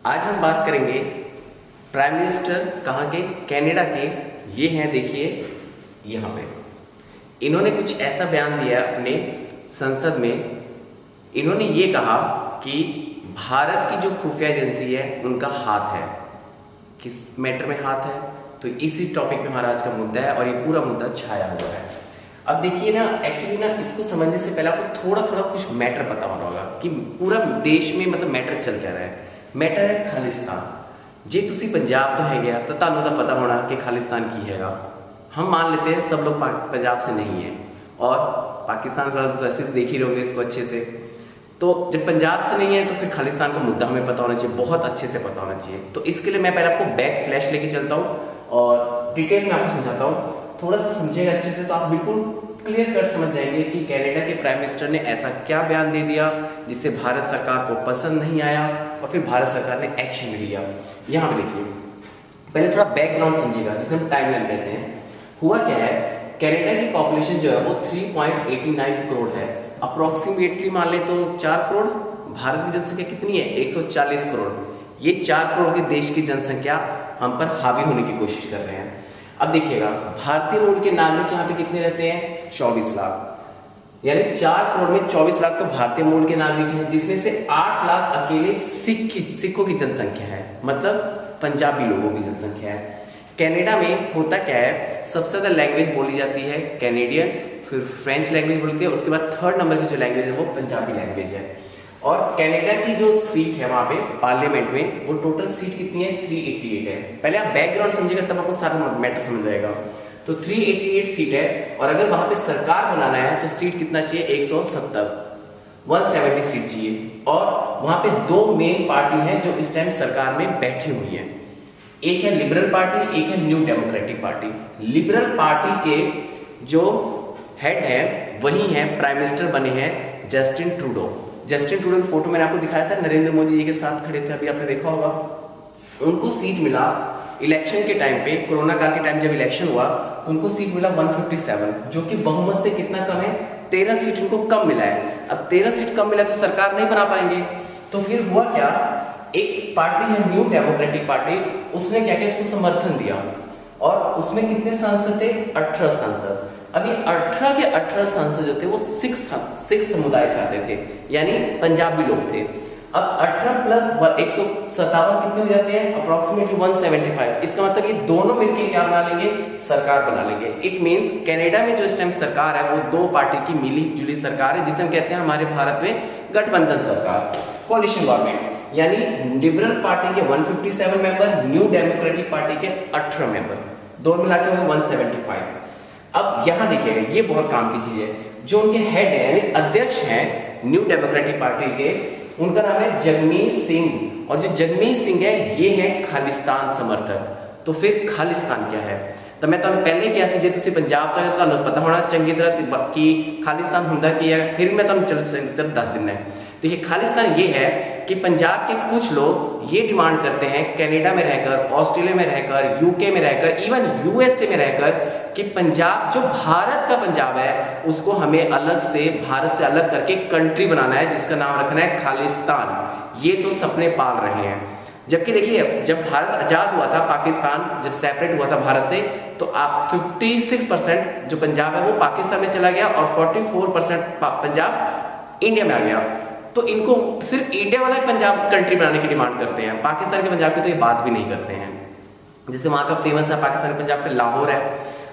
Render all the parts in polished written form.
आज हम बात करेंगे प्राइम मिनिस्टर कहाँ के, कनाडा के। ये हैं, देखिए यहाँ पे इन्होंने कुछ ऐसा बयान दिया अपने संसद में। इन्होंने ये कहा कि भारत की जो खुफिया एजेंसी है उनका हाथ है। किस मैटर में हाथ है? तो इसी टॉपिक में हमारा आज का मुद्दा है और ये पूरा मुद्दा छाया हुआ है। अब देखिए ना, एक्चुअली ना इसको समझने से पहले आपको थोड़ा थोड़ा कुछ मैटर पता होना होगा कि पूरा देश में मतलब मैटर चल क्या रहा है। मैटर है खालिस्तान। जे तुसी पंजाब तो है गया तो ਤੁਹਾਨੂੰ तो पता होना कि खालिस्तान की हैगा। हम मान लेते हैं सब लोग पंजाब से नहीं है और पाकिस्तान वाले तो ऐसे देख ही रहोगे इसको अच्छे से। तो जब पंजाब से नहीं है तो फिर खालिस्तान का मुद्दा हमें पता होना चाहिए, बहुत अच्छे से पता होना चाहिए। तो इसके लिए मैं पहले आपको बैक फ्लैश लेके चलता हूँ और डिटेल में आपको समझाता हूँ। थोड़ा सा समझेगा अच्छे से तो आप बिल्कुल क्लियर कट समझ जाएंगे कि कनाडा के प्राइम मिनिस्टर ने ऐसा क्या बयान दे दिया जिससे भारत सरकार को पसंद नहीं आया और फिर भारत सरकार ने एक्शन भी लिया। यहाँ पे देखिए, पहले थोड़ा बैकग्राउंड समझिएगा जिसे हम टाइमलाइन कहते हैं। हुआ क्या है, कनाडा की पॉपुलेशन जो है वो 3.89 करोड़ है। अप्रोक्सीमेटली मान ले तो 4 करोड़। भारत की जनसंख्या कितनी है? 140 करोड़। ये 4 करोड़ के देश की जनसंख्या हम पर हावी होने की कोशिश कर रहे हैं। अब देखिएगा, भारतीय मूल के नागरिक यहाँ पे कितने रहते हैं? 24 लाख। यानी 4 करोड़ में 24 लाख तो भारतीय मूल के नागरिक हैं, जिसमें से 8 लाख अकेले सिखों की जनसंख्या है, मतलब पंजाबी लोगों की जनसंख्या है। कनाडा में होता क्या है, सबसे ज्यादा लैंग्वेज बोली जाती है कैनेडियन, फिर फ्रेंच लैंग्वेज बोलते हैं, उसके बाद थर्ड नंबर की जो लैंग्वेज है वो पंजाबी लैंग्वेज है। और कनाडा की जो सीट है वहां पे पार्लियामेंट में, वो टोटल सीट कितनी है? 388 है। पहले आप बैकग्राउंड समझिएगा तब आपको सारा मैटर समझ जाएगा। तो 388 सीट है और अगर वहां पे सरकार बनाना है तो सीट कितना चाहिए? 170 सीट चाहिए। और वहां पे 2 मेन पार्टी है जो इस टाइम सरकार में बैठी हुई है। एक है लिबरल पार्टी, एक है new democratic party. Liberal party के जो हेड है वही है, प्राइम मिनिस्टर बने हैं जस्टिन ट्रूडो। जस्टिन ट्रूडो की फोटो मैंने आपको दिखाया था, नरेंद्र मोदी जी के साथ खड़े थे, अभी आपने देखा होगा। उनको सीट मिला इलेक्शन के टाइम पे, कोरोना काल के टाइम जब इलेक्शन हुआ तो उनको सीट मिला 157, जो कि बहुमत से कितना कम है? 13 सीट इनको कम मिला है। अब 13 सीट कम मिला तो सरकार नहीं बना पाएंगे। तो फिर हुआ क्या, एक पार्टी है न्यू डेमोक्रेटिक पार्टी, उसने क्या किया, इसको समर्थन दिया। और उसमें कितने सांसद थे? 18 सांसद। अब ये 18 के 18 सांसद जो थे वो सिख समुदाय से आते थे, यानी पंजाबी लोग थे। अब 18 प्लस 157 कितने हो जाते हैं? अप्रोक्सीमेटली 175। इसका मतलब ये दोनों मिलकर क्या बना लेंगे? सरकार बना लेंगे। इट मींस कनाडा में जो इस टाइम सरकार है वो 2 पार्टी की मिली जुली सरकार है, जिसे हम कहते हैं हमारे भारत में गठबंधन सरकार, कोalition गवर्नमेंट। यानी लिबरल पार्टी के 157 मेंबर, न्यू डेमोक्रेटिक पार्टी के 18 मेंबर, दोनों मिलाकर होंगे 175। अब यहां देखिएगा, ये बहुत काम की चीज है। जो उनके हेड है यानी अध्यक्ष हैं न्यू डेमोक्रेटिक पार्टी के, उनका नाम है जगमीत सिंह। और जो जगमीत सिंह है ये है खालिस्तान समर्थक। तो फिर खालिस्तान क्या है? तो मैं तुम्हें पहले क्या से जे तुसी पंजाब तो ਤੁਹਾਨੂੰ पता होना चंगी तरह कि खालिस्तान हुंदा की है, फिर मैं तुम्हें चलो चंगी तरह दस देना है। देखिए, खालिस्तान ये है कि पंजाब के कुछ लोग ये डिमांड करते हैं कनाडा में रहकर, ऑस्ट्रेलिया में रहकर, यूके में रहकर, इवन यूएसए में रहकर कि पंजाब जो भारत का पंजाब है उसको हमें अलग से, भारत से अलग करके कंट्री बनाना है जिसका नाम रखना है खालिस्तान। ये तो सपने पाल रहे हैं। जबकि देखिए, जब भारत आजाद हुआ था, पाकिस्तान जब सेपरेट हुआ था भारत से, तो आप 56% जो पंजाब है वो पाकिस्तान में चला गया और 44% पंजाब इंडिया में आ गया। तो इनको सिर्फ इंडिया वाला पंजाब कंट्री बनाने की डिमांड करते हैं, पाकिस्तान के पंजाब की तो ये बात भी नहीं करते हैं। जैसे वहां का फेमस है पाकिस्तान के पंजाब का लाहौर है।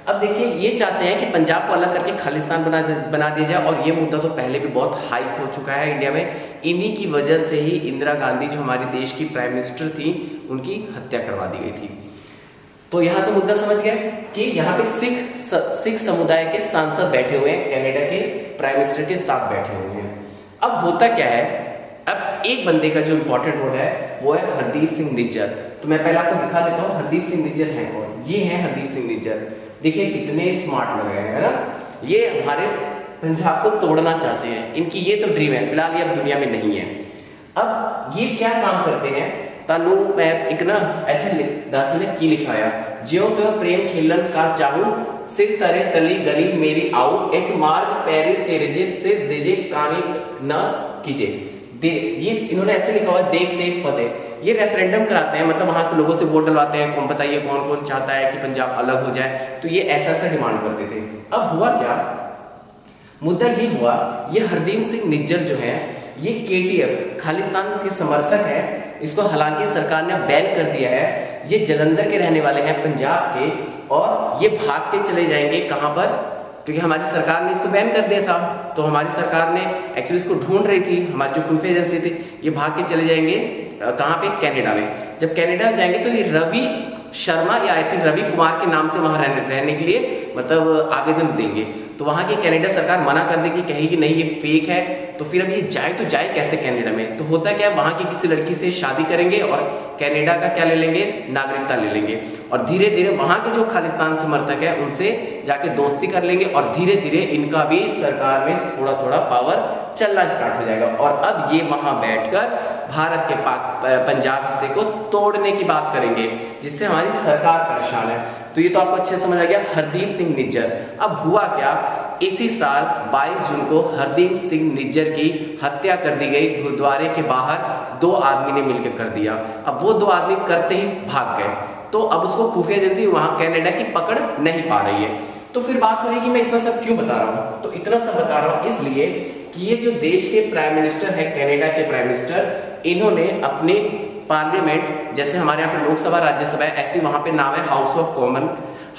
अब देखिए, ये चाहते हैं कि पंजाब को अलग करके खालिस्तान बना दिया जाए और ये मुद्दा तो पहले भी बहुत हाइप हो चुका है इंडिया में। इन्हीं की वजह से ही इंदिरा गांधी जो हमारे देश की प्राइम मिनिस्टर थी उनकी हत्या करवा दी गई थी। तो यहाँ तो मुद्दा समझ गए कि यहाँ पे सिख समुदाय के सांसद बैठे हुए हैं, कनाडा के प्राइम मिनिस्टर के साथ बैठे हुए हैं। अब होता क्या है, अब एक बंदे का जो इंपॉर्टेंट रोल है वो है हरदीप सिंह निज्जर। तो मैं पहले आपको दिखा देता हूँ हरदीप सिंह निज्जर है कौन। ये है हरदीप सिंह निज्जर। देखिए कितने स्मार्ट लग रहे हैं, है ना। ये हमारे पंजाब को तोड़ना चाहते हैं, इनकी ये तो ड्रीम है। फिलहाल ये अब दुनिया में नहीं है। अब ये क्या काम करते हैं, तानू मैं एक ना इथे दस ने की लिखाया, ज्यो तो प्रेम खेलन का चाहूं, सिर तरे तली गली मेरी आऊ, एक मार्ग पैरी तेरे जे सिर दिजे कानी न कीजे। ये इन्होंने ऐसे लिखा हुआ देख देख फतेह। ये रेफरेंडम कराते हैं, मतलब वहां से लोगों से वोट डलवाते हैं, कौन बताइए कौन कौन चाहता है कि पंजाब अलग हो जाए, तो ये ऐसा ऐसा डिमांड करते थे। अब हुआ क्या, मुद्दा ये हुआ, ये हरदीप सिंह निज्जर जो है ये KTF खालिस्तान के समर्थक है। इसको हालांकि सरकार ने बैन कर दिया है। ये जलंधर के रहने वाले हैं, पंजाब के, और ये भाग के चले जाएंगे कहां पर, क्योंकि हमारी सरकार ने इसको बैन कर दिया था, तो हमारी सरकार ने एक्चुअली इसको ढूंढ रही थी, हमारी जो खुफिया एजेंसी थी, ये भाग के चले जाएंगे कहां पे, कनाडा में। जब कनाडा जाएंगे तो ये रवि शर्मा या आई थिंक रवि कुमार के नाम से वहां रहने के लिए मतलब आवेदन देंगे, तो वहां की कनाडा सरकार मना कर देगी, कहेगी नहीं ये फेक है। तो फिर अब ये जाए तो जाए कैसे कनाडा में, तो होता क्या, वहां की किसी लड़की से शादी करेंगे और कनाडा का क्या ले लेंगे, नागरिकता ले लेंगे, और धीरे धीरे वहां के जो खालिस्तान समर्थक है उनसे जाके दोस्ती कर लेंगे, और धीरे धीरे इनका भी सरकार में थोड़ा थोड़ा पावर चलना स्टार्ट हो जाएगा। और अब ये वहां बैठकर भारत के पंजाब हिस्से को तोड़ने की बात करेंगे, जिससे हमारी सरकार परेशान है। तो ये तो आपको अच्छे समझ आ गया, हरदीप सिंह निज्जर। अब हुआ क्या, इसी साल 22 जून को हरदीप सिंह निज्जर की हत्या कर दी गई, गुरुद्वारे के बाहर 2 आदमी ने मिलकर कर दिया। अब वो 2 आदमी करते ही भाग गए, तो अब उसको खुफिया एजेंसी वहां कनाडा की पकड़ नहीं पा रही है। तो फिर बात हो रही है कि मैं इतना सब क्यों बता रहा हूं, तो इतना सब बता रहा हूं इसलिए कि ये जो देश के प्राइम मिनिस्टर है, कनाडा के प्राइम मिनिस्टर, इन्होंने अपने पार्लियामेंट, जैसे हमारे यहाँ पे लोकसभा राज्यसभा है, ऐसी वहां पे नाम है house of common.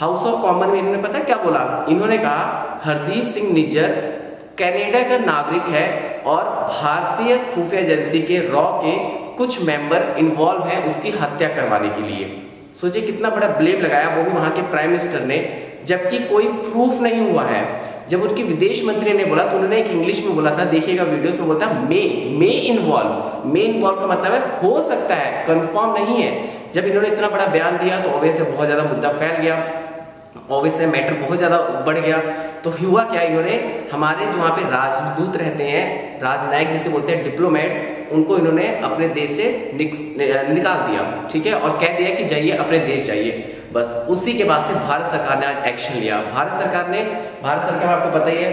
House of common में इन्होंने पता क्या बोला, इन्होंने कहा हरदीप सिंह निज्जर कनाडा का नागरिक है और भारतीय खुफिया एजेंसी के रॉ के कुछ मेंबर इन्वॉल्व हैं उसकी हत्या करवाने के लिए। सोचिए कितना बड़ा ब्लेम लगाया, वो भी वहां के प्राइम मिनिस्टर ने, जबकि कोई प्रूफ नहीं हुआ है। जब उनके विदेश मंत्री ने बोला तो उन्होंने एक इंग्लिश में बोला था, देखिएगा वीडियोस में बोलता है मे इन्वॉल्व का मतलब है हो सकता है, कंफर्म नहीं है। जब इन्होंने इतना बड़ा बयान दिया तो ऑब्वियस बहुत ज्यादा मुद्दा फैल गया, ऑब्वियस मैटर बहुत ज्यादा बढ़ गया। तो हुआ क्या, इन्होंने हमारे जो वहाँ पे राजदूत रहते हैं, राजनायक जिसे बोलते हैं, डिप्लोमेट्स, उनको इन्होंने अपने देश से निकाल दिया, ठीक है, और कह दिया कि जाइए अपने देश जाइए। बस उसी के बाद से भारत सरकार ने आज एक्शन लिया। भारत सरकार आपको पता ही है,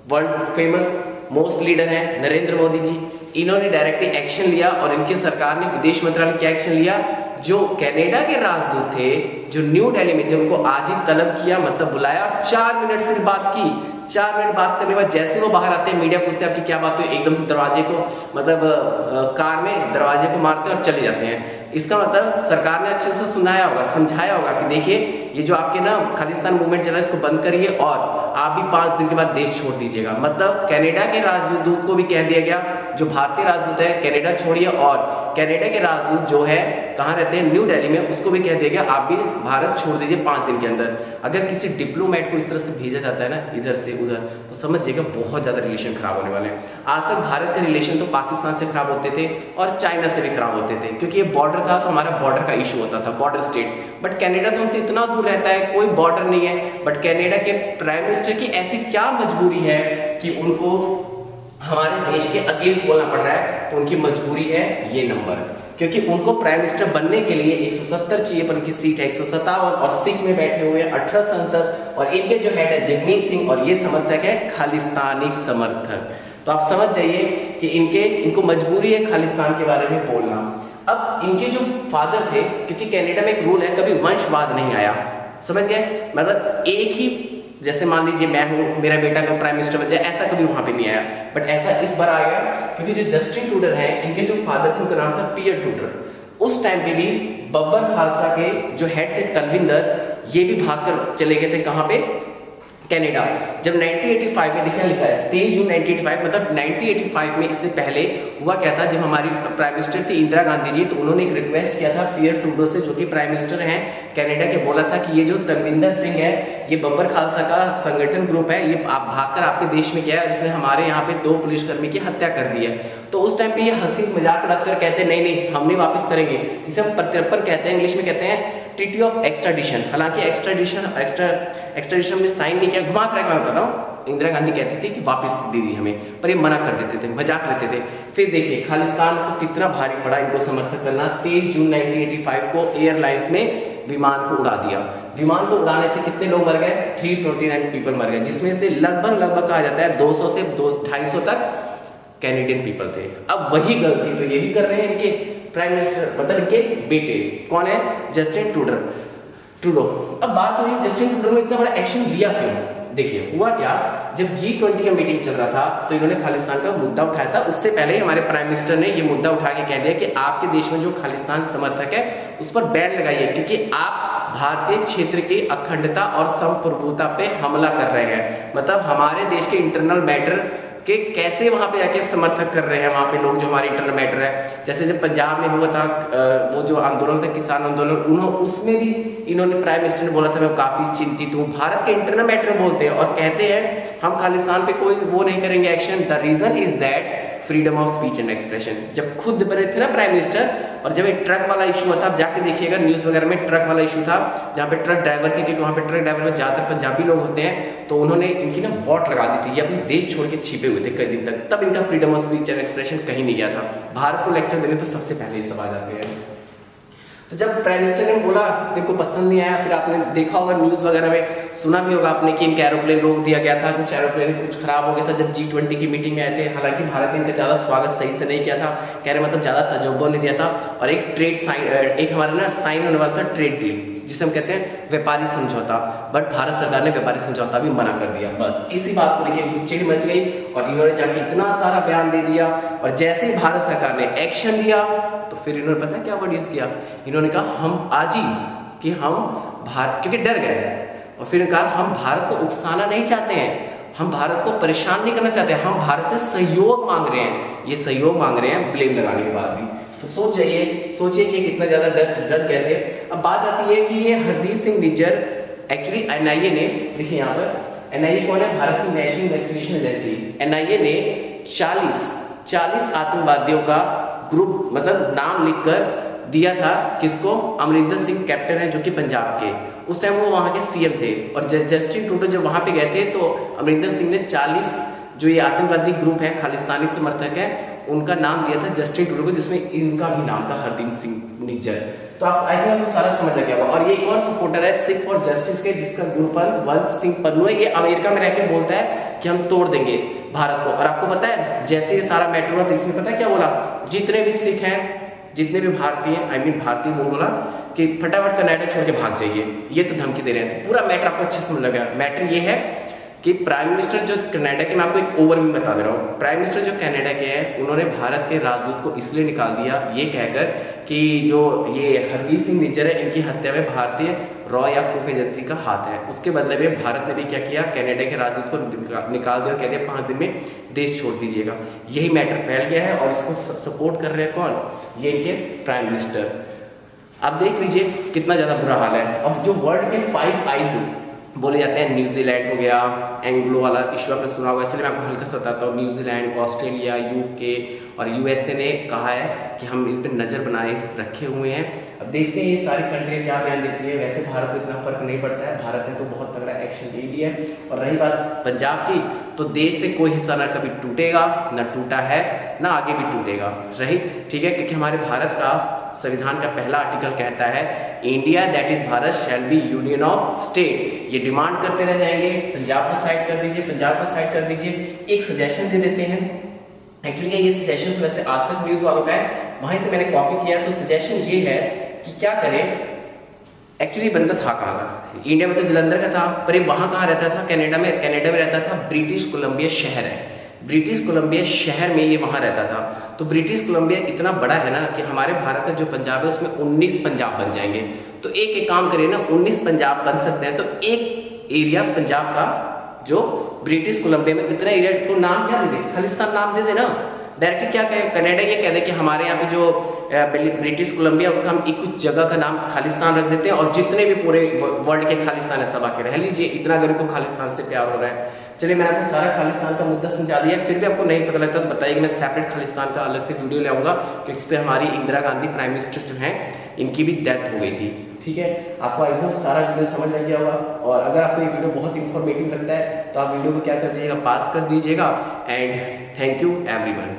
वर्ल्ड फेमस मोस्ट लीडर है नरेंद्र मोदी जी, इन्होंने डायरेक्टली एक्शन लिया और इनकी सरकार ने, विदेश मंत्रालय क्या एक्शन लिया, जो कनाडा के राजदूत थे जो न्यू दिल्ली में थे उनको आज ही तलब किया, मतलब बुलाया और 4 मिनट सिर्फ बात की। 4 मिनट बात करने के बाद जैसे वो बाहर आते हैं, मीडिया पूछते हैं आपकी क्या बात हुई, एकदम से दरवाजे को मतलब कार में दरवाजे को मारते हैं और चले जाते हैं। इसका मतलब सरकार ने अच्छे से सुनाया होगा, समझाया होगा कि देखिए ये जो आपके ना खालिस्तान मूवमेंट चल रहा है इसको बंद करिए और आप भी 5 दिन के बाद देश छोड़ दीजिएगा। मतलब कनाडा के राजदूत को भी कह दिया गया, जो भारतीय राजदूत है कनाडा छोड़िए, और कनाडा के राजदूत जो है कहाँ रहते हैं, न्यू दिल्ली में, उसको भी कह दिया गया आप भी भारत छोड़ दीजिए 5 दिन के अंदर। अगर किसी डिप्लोमेट को इस तरह से भेजा जाता है ना इधर से उधर, तो समझिएगा बहुत ज्यादा रिलेशन खराब होने वाले हैं। आज तक भारत के रिलेशन तो पाकिस्तान से खराब होते थे और चाइना से भी खराब होते थे, क्योंकि ये बॉर्डर था तो हमारा बॉर्डर का इशू होता था, बॉर्डर स्टेट। बट कनाडा तो हमसे इतना दूर रहता है, कोई बॉर्डर नहीं है, बट कनाडा के प्राइम मिनिस्टर की ऐसी क्या मजबूरी है कि उनको हमारे देश के अगेंस्ट बोलना पड़ रहा है, तो उनकी मजबूरी है ये नंबर, क्योंकि उनको प्राइम मिनिस्टर बनने के लिए 170 चाहिए, पर उनकी सीट है 157, और सिख में बैठे हुए 18 सांसद, और इनके जो हेड है जगमीत सिंह, और ये समर्थक है खालिस्तानी समर्थक। तो आप समझ जाइए कि इनको मजबूरी है खालिस्तान के बारे में बोलना। अब इनके जो फादर थे, क्योंकि कनाडा में एक रूल है कभी वंशवाद नहीं आया, समझ गए, मतलब एक ही, जैसे मान लीजिए मैं हूं, मेरा बेटा का प्राइम मिनिस्टर बन जाए, ऐसा कभी वहां पे नहीं आया। बट ऐसा इस बार आया क्योंकि जो जस्टिन ट्रूडो है, इनके जो फादर थे उनका नाम था पियर ट्रूडो। उस टाइम पे भी बब्बर खालसा के जो हेड थे तलविंदर, ये भी भागकर चले गए थे कहां पे, कनाडा। जब 1985 में लिखा है 23 जून 1985, मतलब 1985 में, इससे पहले हुआ क्या था, जब हमारी प्राइम मिनिस्टर थी इंदिरा गांधी जी, तो उन्होंने एक रिक्वेस्ट किया था पियर ट्रूडो से, जो कि प्राइम मिनिस्टर हैं कनाडा के, बोला था कि ये जो तलविंदर सिंह है, ये बब्बर खालसा का संगठन ग्रुप है, ये आप भागकर आपके देश में गया है, इसने हमारे यहाँ पे 2 पुलिसकर्मी की हत्या कर दी है। तो उस टाइम पे ये हंसी मजाक उड़ाते और कहते हैं नहीं हम नहीं वापस करेंगे, जिसे हम प्रत्यर्पण कहते हैं, इंग्लिश में कहते हैं ट्रीटी ऑफ एक्स्ट्राडिशन। हालांकि एक्स्ट्राडिशन में साइन नहीं किया, घुमा फिरा मैं बताता हूँ, इंदिरा गांधी कहती थी कि वापस दे दीजिए हमें, पर ये मना कर देते थे, मजाक लेते थे। फिर देखिए खालिस्तान को कितना भारी पड़ा इनको समर्थन करना। 23 जून 1985 को एयरलाइंस में विमान को उड़ा दिया। विमान को उड़ाने से कितने लोग मर गए, 329 पीपल मर गए, जिसमें से लगभग कहा जाता है 200 से 250 तक कैनेडियन पीपल थे। अब वही गलती तो ये भी कर रहे हैं इनके प्राइम मिनिस्टर, मतलब इनके बेटे कौन है, जस्टिन ट्रूडो। अब बात हो रही है जस्टिन ट्रूडो ने इतना बड़ा एक्शन लिया क्यों? देखिए हुआ क्या, जब G20 का मीटिंग चल रहा था तो इन्होंने खालिस्तान का मुद्दा उठाया था। उससे पहले हमारे प्राइम मिनिस्टर ने ये मुद्दा उठा के कह दिया कि आपके देश में जो खालिस्तान समर्थक है उस पर बैन लगाइए, क्योंकि आप भारतीय क्षेत्र की अखंडता और संप्रभुता पे हमला कर रहे हैं। मतलब हमारे देश के इंटरनल मैटर कि कैसे वहां पे जाके समर्थक कर रहे हैं वहां पे लोग जो हमारे इंटरनल मैटर है। जैसे जब पंजाब में हुआ था वो जो आंदोलन था, किसान आंदोलन, उसमें भी इन्होंने प्राइम मिनिस्टर ने बोला था मैं काफी चिंतित हूँ। भारत के इंटरनल मैटर बोलते हैं और कहते हैं हम खालिस्तान पे कोई वो नहीं करेंगे action. The reason is that freedom of speech and expression. जब खुद बने थे ना प्राइम मिनिस्टर, और जब एक ट्रक वाला इशू हुआ था, आप जाके देखिएगा न्यूज वगैरह में, ट्रक वाला इशू था जहाँ पे ट्रक ड्राइवर थे, क्योंकि वहाँ पे ट्रक ड्राइवर में ज्यादातर पंजाबी लोग होते हैं, तो उन्होंने इनकी ना वॉट लगा दी थी, ये अपने देश छोड़ के छिपे हुए थे कई दिन तक, तब इनका freedom of speech and expression कहीं नहीं गया था। भारत को लेक्चर देने तो सबसे पहले ये सब आ जाते हैं। तो जब प्राइम मिनिस्टर ने बोला मेरे को पसंद नहीं आया, फिर आपने देखा होगा न्यूज वगैरह में, सुना भी होगा आपने कि इनके एरोप्लेन रोक दिया गया था, कुछ एरोप्लेन कुछ खराब हो गया था जब G20 की मीटिंग में आए थे। हालांकि भारत ने इनका ज्यादा स्वागत सही से नहीं किया था, कह रहे मतलब ज्यादा तजुर्बा नहीं दिया था। और एक ट्रेड साइन, एक हमारा ना साइन होने वाला था ट्रेड डील, जिसे हम कहते हैं व्यापारी समझौता, बट भारत सरकार ने व्यापारी समझौता भी मना कर दिया। बस इसी बात को लेकर चिड़ मच गई और इन्होंने जाके इतना सारा बयान दे दिया। और जैसे ही भारत सरकार ने एक्शन लिया तो फिर इन्होंने पता है क्या वर्ड यूज किया, इन्होंने कहा हम आज ही कि हम भारत, क्योंकि डर गए, और फिर कहा हम भारत को उकसाना नहीं चाहते हैं, हम भारत को परेशान नहीं करना चाहते, हम भारत से सहयोग मांग रहे हैं। ये सहयोग मांग रहे हैं ब्लेम लगाने के बाद भी। तो सोचिए कि कितना ज्यादा डर गए थे। अब बात आती है कि ये हरदीप सिंह निज्जर, एक्चुअली NIA ने, देखिए यहाँ पर NIA कौन है, भारत की नेशनल इन्वेस्टिगेशन एजेंसी। NIA ने 40 आतंकवादियों का ग्रुप, मतलब नाम लिखकर दिया था किसको, अमरिंदर सिंह कैप्टन है जो कि पंजाब के, उस टाइम वो वहां के CM थे। और जस्टिन ट्रूडो जब वहां पे गए थे तो अमरिंदर सिंह ने 40 जो ये आतंकवादी ग्रुप है, खालिस्तानी समर्थक है, उनका नाम दिया था जस्टिन ट्रूडो को, जिसमें इनका भी नाम था हरदीप सिंह निज्जर। तो आप आई थिंक आपको सारा समझ लग गया होगा। और ये एक और सपोर्टर है सिख फॉर जस्टिस के, जिसका गुरपंथ सिंह पन्नू है। ये अमेरिका में रहकर बोलता है कि हम तोड़ देंगे भारत को। और आपको पता है जैसे ये सारा मैटर हुआ तो इसने पता है क्या बोला, जितने भी सिख हैं, जितने भी भारतीय, भारतीय लोग, बोला कि फटाफट कनाडा छोड़ के भाग जाइए, ये तो धमकी दे रहे हैं। तो पूरा मैटर आपको अच्छे से समझ लगा। मैटर ये है कि प्राइम मिनिस्टर जो कनाडा के, मैं आपको एक ओवरव्यू बता दे रहा हूँ, प्राइम मिनिस्टर जो कनाडा के हैं उन्होंने भारत के राजदूत को इसलिए निकाल दिया ये कहकर कि जो ये हरदीप सिंह निज्जर है इनकी हत्या में भारतीय रॉ या खूफ एजेंसी का हाथ है। उसके बदले में भारत ने भी क्या किया, कनाडा के राजदूत को निकाल दिया और कह दिया 5 दिन में देश छोड़ दीजिएगा। यही मैटर फैल गया है और इसको सपोर्ट कर रहे हैं कौन, ये इनके प्राइम मिनिस्टर। आप देख लीजिए कितना ज्यादा बुरा हाल है। अब जो वर्ल्ड के 5 आइज बोले जाते हैं, न्यूजीलैंड हो गया, एंग्लो वाला इशू आपने सुना होगा, चलिए मैं आपको हल्का सा बताता हूँ। न्यूजीलैंड, ऑस्ट्रेलिया, UK और USA ने कहा है कि हम इन पर नज़र बनाए रखे हुए हैं। अब देखते हैं ये सारी कंट्री क्या बयान देती है। वैसे भारत को इतना फर्क नहीं पड़ता है, भारत ने तो बहुत तगड़ा एक्शन ले लिया है। और रही बात पंजाब की, तो देश से कोई हिस्सा ना कभी टूटेगा, ना टूटा है, ना आगे भी टूटेगा, रही ठीक है, क्योंकि हमारे भारत का संविधान का पहला आर्टिकल कहता है India that is Bharat shall be union of state. ये डिमांड करते रह जाएंगे, पंजाब को साइड कर दीजिए, पंजाब को साइड कर दीजिए। एक सजेशन दे देते हैं, एक्चुअली ये सजेशन वैसे आज तक न्यूज वालों का है, वहीं से मैंने कॉपी किया। तो सजेशन ये है कि क्या करें, एक्चुअली बंदा था कहाँ का, इंडिया में तो जलंधर का था, पर ये वहाँ कहाँ रहता था, कनाडा में रहता था। ब्रिटिश कोलंबिया शहर है, ब्रिटिश कोलंबिया शहर में ये वहाँ रहता था। तो ब्रिटिश कोलंबिया इतना बड़ा है ना कि हमारे भारत का जो पंजाब है उसमें 19 पंजाब बन जाएंगे। तो एक काम करिए ना, 19 पंजाब बन सकते हैं। तो एक एरिया पंजाब का जो ब्रिटिश कोलंबिया में, इतना एरिया को नाम क्या दे दे, खालिस्तान नाम दे दे ना। डायरेक्टली क्या कहे, कनाडा ये कह दे कि हमारे यहाँ पे जो ब्रिटिश कोलंबिया उसका हम एक कुछ जगह का नाम खालिस्तान रख देते हैं, और जितने भी पूरे वर्ल्ड के खालिस्तान है सब आके रह लीजिए। इतना अगर इनको खालिस्तान से प्यार हो रहा है। चलिए मैंने आपको सारा खालिस्तान का मुद्दा समझा दिया, फिर भी आपको नहीं पता लगता तो बताइए कि मैं सेपरेट खालिस्तान का अलग से वीडियो लाऊंगा, क्योंकि इस पर हमारी इंदिरा गांधी प्राइम मिनिस्टर जो हैं इनकी भी डेथ हो गई थी। ठीक है, आपको आई होप सारा वीडियो समझ लग गया होगा। और अगर आपको ये वीडियो बहुत इंफॉर्मेटिव लगता है तो आप वीडियो को क्या कर दीजिएगा, पास कर दीजिएगा। And thank you everyone.